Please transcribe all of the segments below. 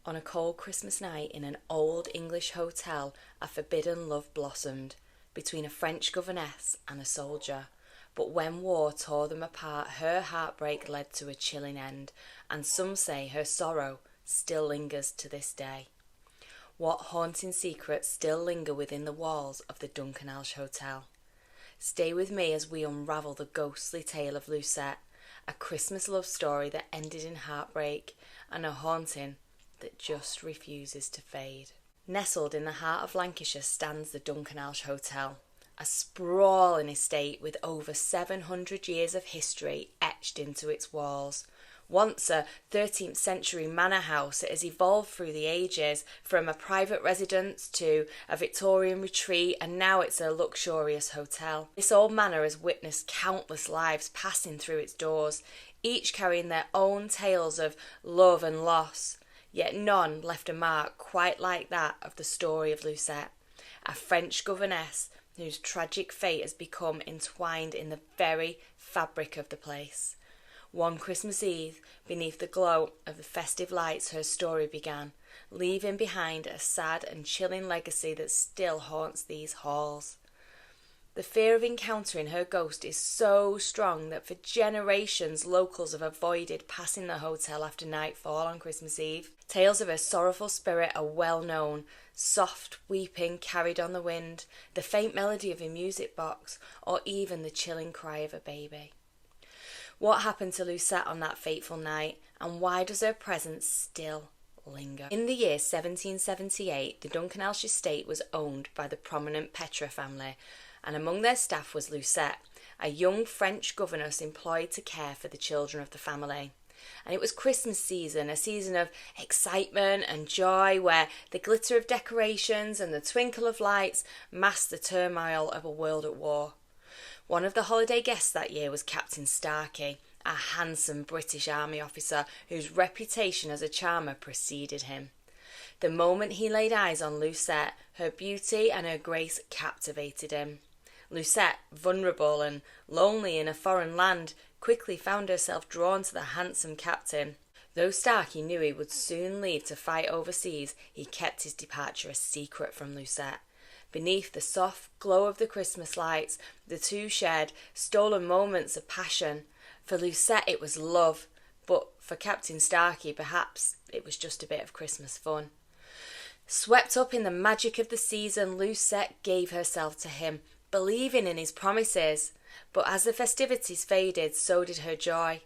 On a cold Christmas night in an old English hotel, a forbidden love blossomed between a French governess and a soldier. But when war tore them apart, her heartbreak led to a chilling end, and some say her sorrow still lingers to this day. What haunting secrets still linger within the walls of the Dunkenhalgh Hotel? Stay with me as we unravel the ghostly tale of Lucette, a Christmas love story that ended in heartbreak, and a haunting that just refuses to fade. Nestled in the heart of Lancashire stands the Dunkenhalgh Hotel, a sprawling estate with over 700 years of history etched into its walls. Once a 13th century manor house, it has evolved through the ages, from a private residence to a Victorian retreat, and now it's a luxurious hotel. This old manor has witnessed countless lives passing through its doors, each carrying their own tales of love and loss. Yet none left a mark quite like that of the story of Lucette, a French governess whose tragic fate has become entwined in the very fabric of the place. One Christmas Eve, beneath the glow of the festive lights, her story began, leaving behind a sad and chilling legacy that still haunts these halls. The fear of encountering her ghost is so strong that for generations locals have avoided passing the hotel after nightfall on Christmas Eve. Tales of her sorrowful spirit are well known, soft weeping carried on the wind, the faint melody of a music box, or even the chilling cry of a baby. What happened to Lucette on that fateful night, and why does her presence still linger? In the year 1778, the Dunkenhalgh estate was owned by the prominent Petre family, and among their staff was Lucette, a young French governess employed to care for the children of the family. And it was Christmas season, a season of excitement and joy where the glitter of decorations and the twinkle of lights masked the turmoil of a world at war. One of the holiday guests that year was Captain Starkey, a handsome British Army officer whose reputation as a charmer preceded him. The moment he laid eyes on Lucette, her beauty and her grace captivated him. Lucette, vulnerable and lonely in a foreign land, quickly found herself drawn to the handsome captain. Though Starkey knew he would soon leave to fight overseas, he kept his departure a secret from Lucette. Beneath the soft glow of the Christmas lights, the two shared stolen moments of passion. For Lucette it was love, but for Captain Starkey perhaps it was just a bit of Christmas fun. Swept up in the magic of the season, Lucette gave herself to him, believing in his promises. But as the festivities faded, so did her joy.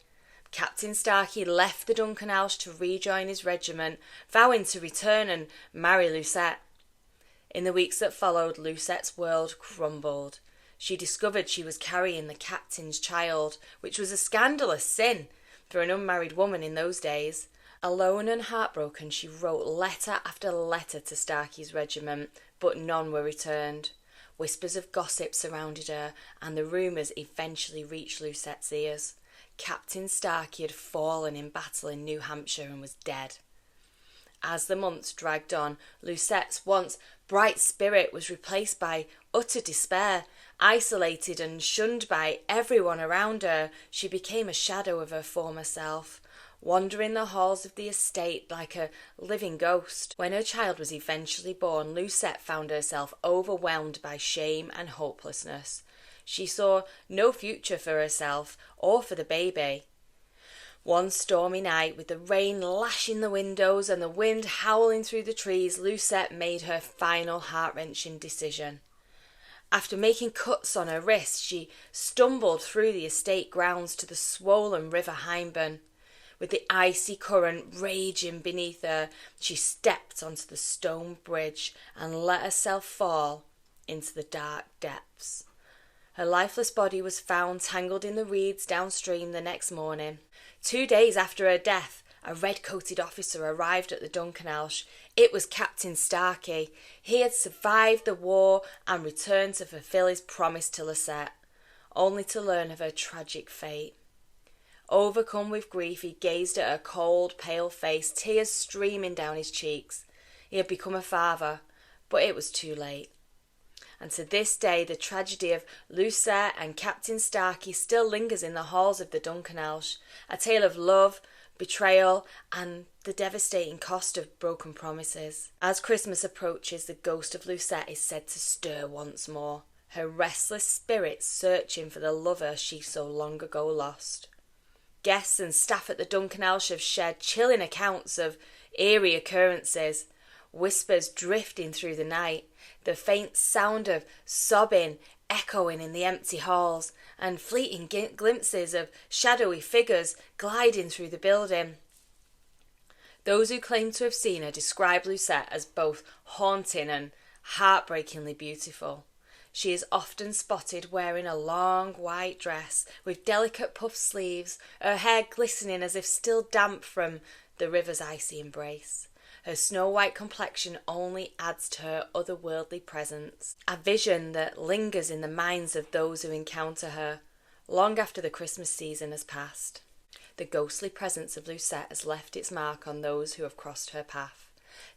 Captain Starkey left the Dunkenhalgh to rejoin his regiment, vowing to return and marry Lucette. In the weeks that followed, Lucette's world crumbled. She discovered she was carrying the captain's child, which was a scandalous sin for an unmarried woman in those days. Alone and heartbroken, she wrote letter after letter to Starkey's regiment, but none were returned. Whispers of gossip surrounded her, and the rumours eventually reached Lucette's ears. Captain Starkey had fallen in battle in New Hampshire and was dead. As the months dragged on, Lucette's once bright spirit was replaced by utter despair. Isolated and shunned by everyone around her, she became a shadow of her former self, wandering the halls of the estate like a living ghost. When her child was eventually born, Lucette found herself overwhelmed by shame and hopelessness. She saw no future for herself or for the baby. One stormy night, with the rain lashing the windows and the wind howling through the trees, Lucette made her final heart-wrenching decision. After making cuts on her wrists, she stumbled through the estate grounds to the swollen River Hyndburn. With the icy current raging beneath her, she stepped onto the stone bridge and let herself fall into the dark depths. Her lifeless body was found tangled in the reeds downstream the next morning. 2 days after her death, a red-coated officer arrived at the Dunkenhalgh. It was Captain Starkey. He had survived the war and returned to fulfil his promise to Lucette, only to learn of her tragic fate. Overcome with grief, he gazed at her cold, pale face, tears streaming down his cheeks. He had become a father, but it was too late. And to this day, the tragedy of Lucette and Captain Starkey still lingers in the halls of the Dunkenhalgh, a tale of love, betrayal, and the devastating cost of broken promises. As Christmas approaches, the ghost of Lucette is said to stir once more, her restless spirit searching for the lover she so long ago lost. Guests and staff at the Dunkenhalgh have shared chilling accounts of eerie occurrences, whispers drifting through the night, the faint sound of sobbing echoing in the empty halls, and fleeting glimpses of shadowy figures gliding through the building. Those who claim to have seen her describe Lucette as both haunting and heartbreakingly beautiful. She is often spotted wearing a long white dress with delicate puff sleeves, her hair glistening as if still damp from the river's icy embrace. Her snow-white complexion only adds to her otherworldly presence, a vision that lingers in the minds of those who encounter her, long after the Christmas season has passed. The ghostly presence of Lucette has left its mark on those who have crossed her path,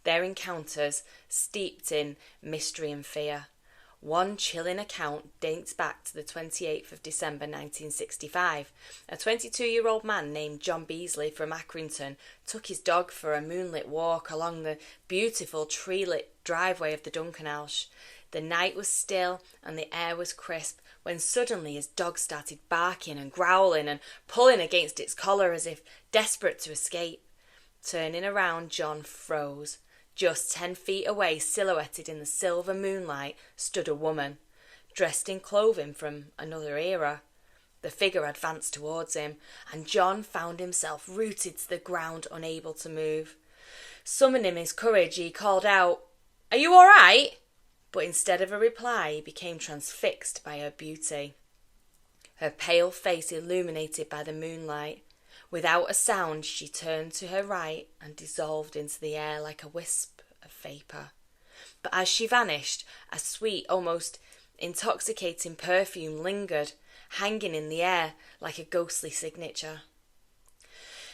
their encounters steeped in mystery and fear. One chilling account dates back to the 28th of December 1965. A 22-year-old man named John Beasley from Accrington took his dog for a moonlit walk along the beautiful tree-lit driveway of the Dunkenhalgh. The night was still and the air was crisp when suddenly his dog started barking and growling and pulling against its collar as if desperate to escape. Turning around, John froze. Just 10 feet away, silhouetted in the silver moonlight, stood a woman, dressed in clothing from another era. The figure advanced towards him, and John found himself rooted to the ground, unable to move. Summoning his courage, he called out, "Are you all right?" But instead of a reply, he became transfixed by her beauty. Her pale face illuminated by the moonlight. Without a sound, she turned to her right and dissolved into the air like a wisp of vapour. But as she vanished, a sweet, almost intoxicating perfume lingered, hanging in the air like a ghostly signature.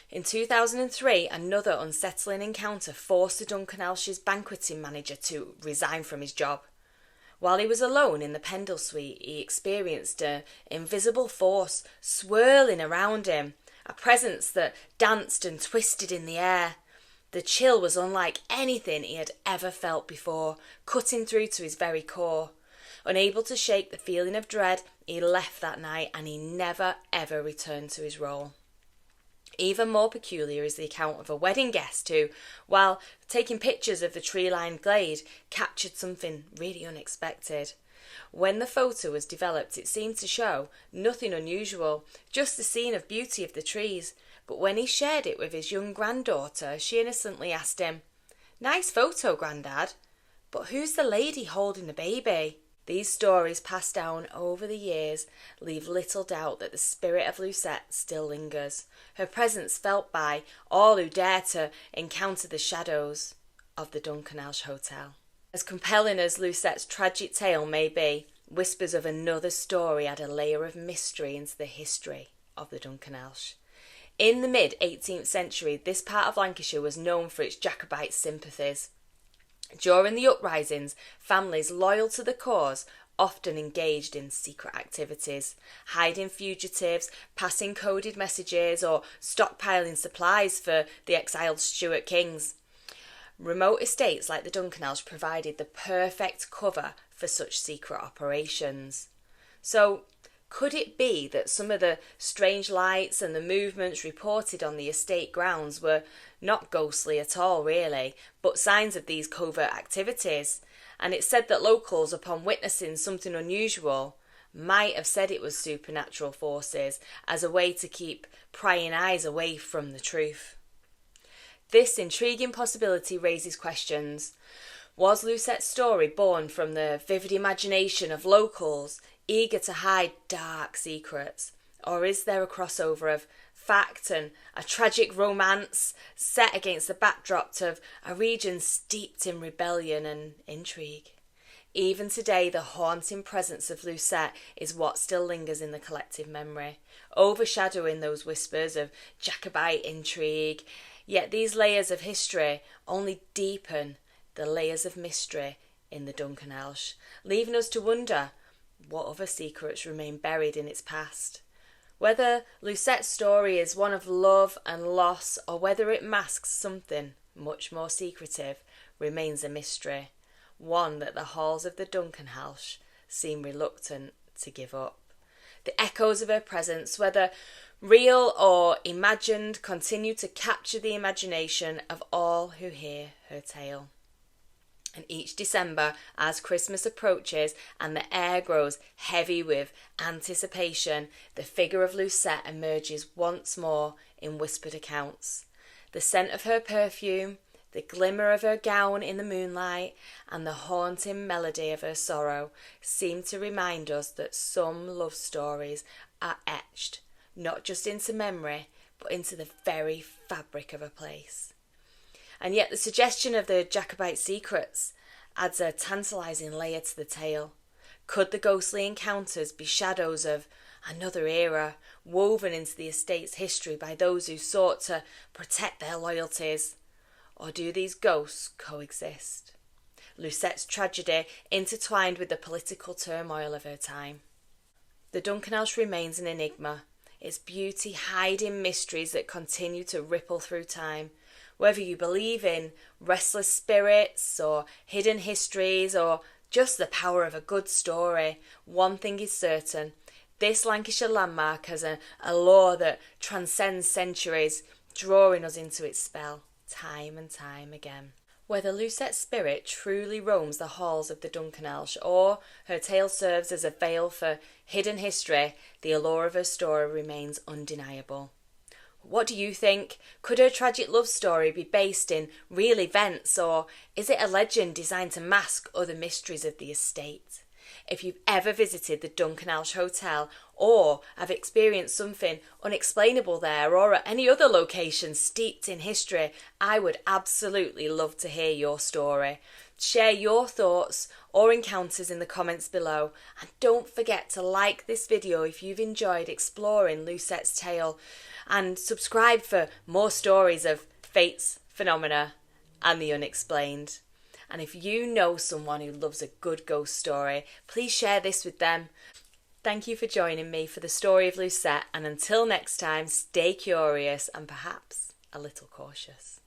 In 2003, another unsettling encounter forced the Dunkenhalgh's banqueting manager to resign from his job. While he was alone in the Pendle suite, he experienced an invisible force swirling around him, a presence that danced and twisted in the air. The chill was unlike anything he had ever felt before, cutting through to his very core. Unable to shake the feeling of dread, he left that night and he never ever returned to his role. Even more peculiar is the account of a wedding guest who, while taking pictures of the tree-lined glade, captured something really unexpected. When the photo was developed, it seemed to show nothing unusual, just the scene of beauty of the trees. But when he shared it with his young granddaughter, she innocently asked him, "Nice photo, Grandad, but who's the lady holding the baby?" These stories passed down over the years leave little doubt that the spirit of Lucette still lingers, her presence felt by all who dare to encounter the shadows of the Dunkenhalgh Hotel. As compelling as Lucette's tragic tale may be, whispers of another story add a layer of mystery into the history of the Dunkenhalgh. In the mid-18th century, this part of Lancashire was known for its Jacobite sympathies. During the uprisings, families loyal to the cause often engaged in secret activities, hiding fugitives, passing coded messages, or stockpiling supplies for the exiled Stuart kings. Remote estates like the Dunkenhalgh provided the perfect cover for such secret operations. So, could it be that some of the strange lights and the movements reported on the estate grounds were not ghostly at all, really, but signs of these covert activities? And it's said that locals, upon witnessing something unusual, might have said it was supernatural forces as a way to keep prying eyes away from the truth. This intriguing possibility raises questions. Was Lucette's story born from the vivid imagination of locals eager to hide dark secrets? Or is there a crossover of fact and a tragic romance set against the backdrop of a region steeped in rebellion and intrigue? Even today, the haunting presence of Lucette is what still lingers in the collective memory, overshadowing those whispers of Jacobite intrigue. Yet these layers of history only deepen the layers of mystery in the Dunkenhalgh, leaving us to wonder what other secrets remain buried in its past. Whether Lucette's story is one of love and loss, or whether it masks something much more secretive, remains a mystery, one that the halls of the Dunkenhalgh seem reluctant to give up. The echoes of her presence, whether real or imagined, continue to capture the imagination of all who hear her tale. And each December, as Christmas approaches and the air grows heavy with anticipation, the figure of Lucette emerges once more in whispered accounts. The scent of her perfume, the glimmer of her gown in the moonlight, and the haunting melody of her sorrow seem to remind us that some love stories are etched, not just into memory, but into the very fabric of a place. And yet the suggestion of the Jacobite secrets adds a tantalising layer to the tale. Could the ghostly encounters be shadows of another era, woven into the estate's history by those who sought to protect their loyalties? Or do these ghosts coexist? Lucette's tragedy intertwined with the political turmoil of her time. The Dunkenhalgh remains an enigma, its beauty hiding mysteries that continue to ripple through time. Whether you believe in restless spirits or hidden histories or just the power of a good story, one thing is certain: this Lancashire landmark has a lore that transcends centuries, drawing us into its spell time and time again. Whether Lucette's spirit truly roams the halls of the Dunkenhalgh or her tale serves as a veil for hidden history, the allure of her story remains undeniable. What do you think? Could her tragic love story be based in real events, or is it a legend designed to mask other mysteries of the estate? If you've ever visited the Dunkenhalgh Hotel or have experienced something unexplainable there or at any other location steeped in history, I would absolutely love to hear your story. Share your thoughts or encounters in the comments below, and don't forget to like this video if you've enjoyed exploring Lucette's tale, and subscribe for more stories of fates, phenomena and the unexplained. And if you know someone who loves a good ghost story, please share this with them. Thank you for joining me for the story of Lucette, and until next time, stay curious and perhaps a little cautious.